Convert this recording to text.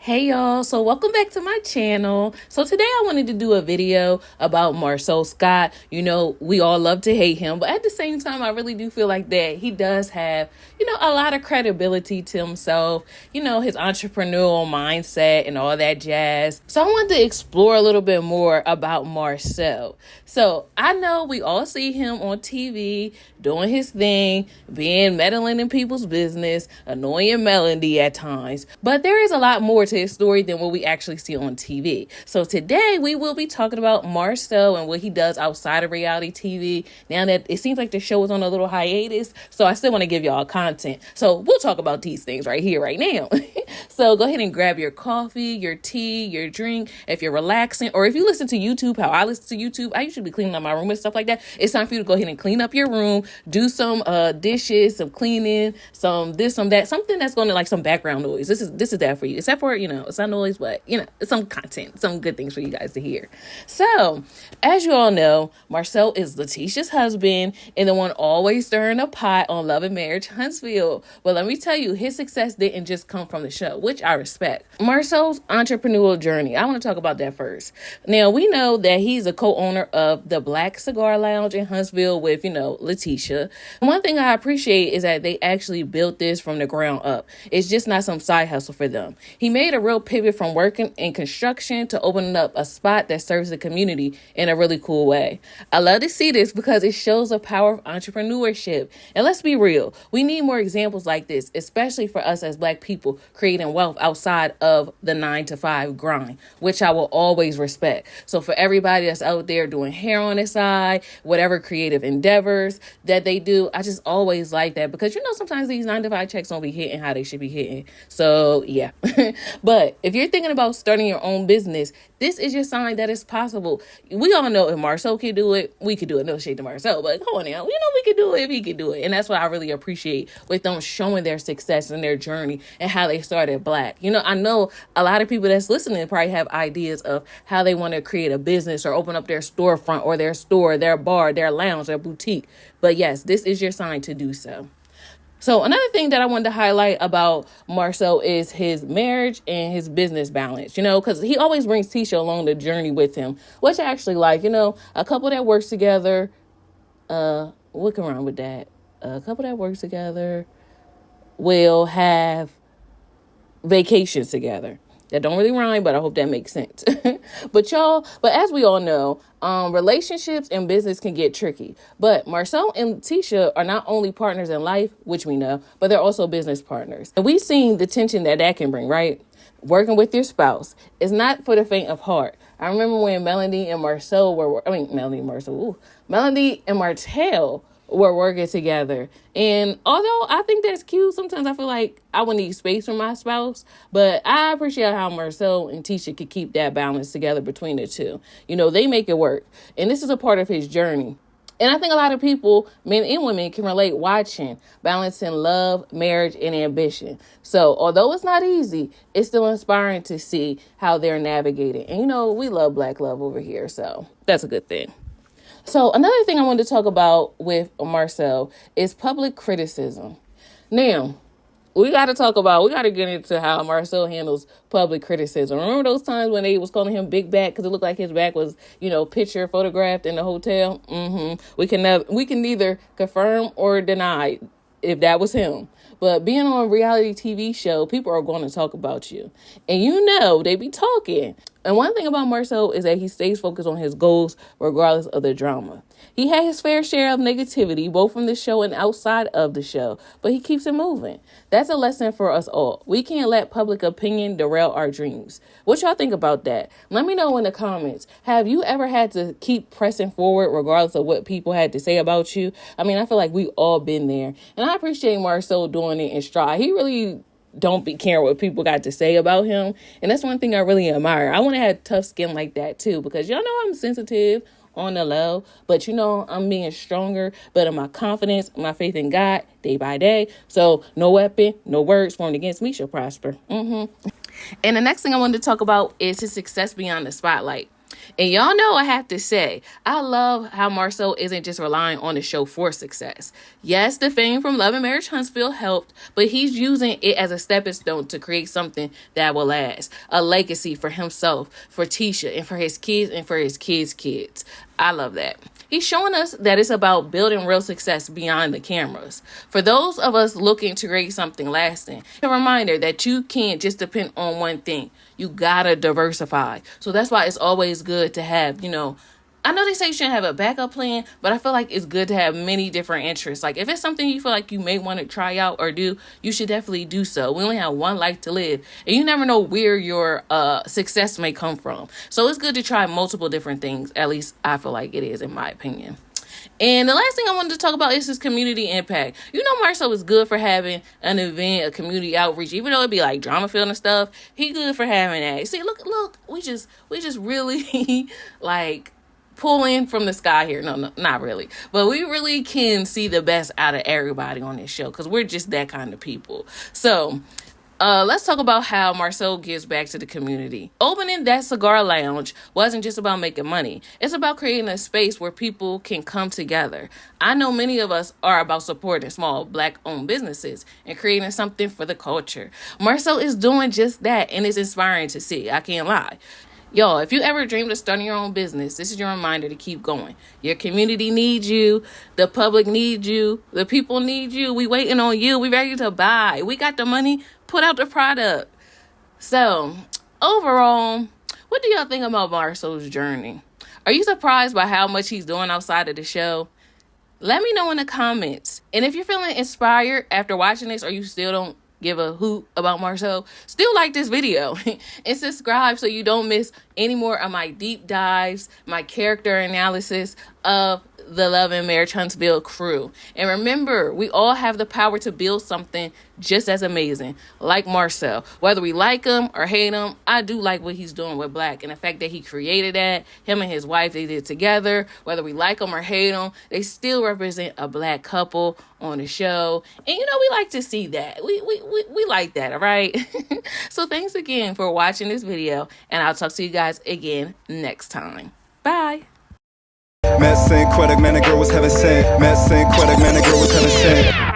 Hey y'all, so welcome back to my channel. So today I wanted to do a video about Marsau Scott. You know, we all love to hate him, but at the same time, I really do feel like that he does have, a lot of credibility to himself, his entrepreneurial mindset and all that jazz. So I wanted to explore a little bit more about Marsau. So I know we all see him on TV doing his thing, meddling in people's business, annoying Melody at times, but there is a lot more to his story than what we actually see on TV. So today we will be talking about Marsau and what he does outside of reality TV. Now that it seems like the show is on a little hiatus, so I still want to give y'all content. So we'll talk about these things right here, right now. So go ahead and grab your coffee, your tea, your drink. If you're relaxing, or if you listen to YouTube, how I listen to YouTube, I usually be cleaning up my room and stuff like that. It's time for you to go ahead and clean up your room, do some dishes, some cleaning, some this, some that, something that's going to like some background noise. This is that for you. Except for, it's not noise, but it's some content, some good things for you guys to hear. So, as you all know, Marsau is Latisha's husband and the one always stirring a pot on Love and Marriage Huntsville. But let me tell you, his success didn't just come from the show, which I respect. Marsau's entrepreneurial journey, I want to talk about that first. Now, we know that he's a co-owner of the Blaque Cigar Lounge in Huntsville with, Latisha. One thing I appreciate is that they actually built this from the ground up. It's just not some side hustle for them. He made a real pivot from working in construction to opening up a spot that serves the community in a really cool way. I love to see this because it shows the power of entrepreneurship. And let's be real, we need more examples like this, especially for us as Black people creating wealth outside of the 9-to-5 grind, which I will always respect. So for everybody that's out there doing hair on the side, whatever creative endeavors that they do, I just always like that because sometimes these 9-to-5 checks don't be hitting how they should be hitting. So yeah. But if you're thinking about starting your own business, this is your sign that it's possible. We all know if Marsau can do it, we could do it. No shade to Marsau, but come on now. We can do it if he can do it. And that's what I really appreciate with them showing their success and their journey and how they started Blaque. I know a lot of people that's listening probably have ideas of how they want to create a business or open up their storefront or their store, their bar, their lounge, their boutique. But yes, this is your sign to do so. So another thing that I wanted to highlight about Marsau is his marriage and his business balance, because he always brings Tisha along the journey with him, which I actually like, a couple that works together. What can wrong with that? A couple that works together will have vacations together. That don't really rhyme, but I hope that makes sense. But as we all know, relationships and business can get tricky. But Marsau and Tisha are not only partners in life, which we know, but they're also business partners. And we've seen the tension that can bring, right? Working with your spouse is not for the faint of heart. I remember when Melody and Martell were working together. And although I think that's cute, sometimes I feel like I would need space from my spouse. But I appreciate how Marsau and Tisha could keep that balance together between the two. They make it work. And this is a part of his journey. And I think a lot of people, men and women, can relate watching, balancing love, marriage, and ambition. So although it's not easy, it's still inspiring to see how they're navigating. And we love Black love over here, so that's a good thing. So another thing I wanted to talk about with Marsau is public criticism. Now, we got to get into how Marsau handles public criticism. Remember those times when they was calling him Big Back because it looked like his back was, picture photographed in the hotel? We can neither confirm or deny if that was him. But being on a reality TV show, people are going to talk about you. And they be talking. And one thing about Marsau is that he stays focused on his goals regardless of the drama. He had his fair share of negativity, both from the show and outside of the show, but he keeps it moving. That's a lesson for us all. We can't let public opinion derail our dreams. What y'all think about that? Let me know in the comments. Have you ever had to keep pressing forward regardless of what people had to say about you? I feel like we all been there. And I appreciate Marsau doing it in stride. He really don't be caring what people got to say about him. And that's one thing I really admire. I want to have tough skin like that too, because y'all know I'm sensitive on the low, but I'm being stronger, but in my confidence, my faith in God, day by day. So no weapon, no words formed against me shall prosper. And the next thing I wanted to talk about is his success beyond the spotlight. And y'all know I have to say, I love how Marsau isn't just relying on the show for success. Yes, the fame from Love and Marriage Huntsville helped, but he's using it as a stepping stone to create something that will last. A legacy for himself, for Tisha, and for his kids, and for his kids' kids. I love that. He's showing us that it's about building real success beyond the cameras. For those of us looking to create something lasting, a reminder that you can't just depend on one thing. You gotta diversify. So that's why it's always good to have, I know they say you shouldn't have a backup plan, but I feel like it's good to have many different interests. Like if it's something you feel like you may want to try out or do, you should definitely do so. We only have one life to live, and you never know where your success may come from. So it's good to try multiple different things. At least I feel like it is, in my opinion. And the last thing I wanted to talk about is his community impact. Marsau is good for having an event, a community outreach, even though it'd be like drama filled and stuff. He good for having that. See, look, we just really like pulling from the sky here. No, not really. But we really can see the best out of everybody on this show because we're just that kind of people. So let's talk about how Marsau gives back to the community. Opening that cigar lounge wasn't just about making money. It's about creating a space where people can come together. I know many of us are about supporting small Black-owned businesses and creating something for the culture. Marsau is doing just that, and it's inspiring to see. I can't lie. Y'all, if you ever dreamed of starting your own business, this is your reminder to keep going. Your community needs you. The public needs you. The people need you. We waiting on you. We ready to buy. We got the money. Put out the product. So, overall, what do y'all think about Marsau's journey? Are you surprised by how much he's doing outside of the show? Let me know in the comments. And if you're feeling inspired after watching this, or you still don't give a hoot about Marsau, still like this video and subscribe so you don't miss any more of my deep dives, my character analysis of the Love and Marriage Huntsville crew. And remember, we all have the power to build something just as amazing, like Marsau. Whether we like him or hate him, I do like what he's doing with Blaque, and the fact that he created that, him and his wife, they did together. Whether we like him or hate him, they still represent a Black couple on the show. And we like to see that. We like that, all right? So thanks again for watching this video, and I'll talk to you guys again next time. Bye. Met Synquette, man, the girl was heaven sent. Met Synquette, man, the girl was heaven sent.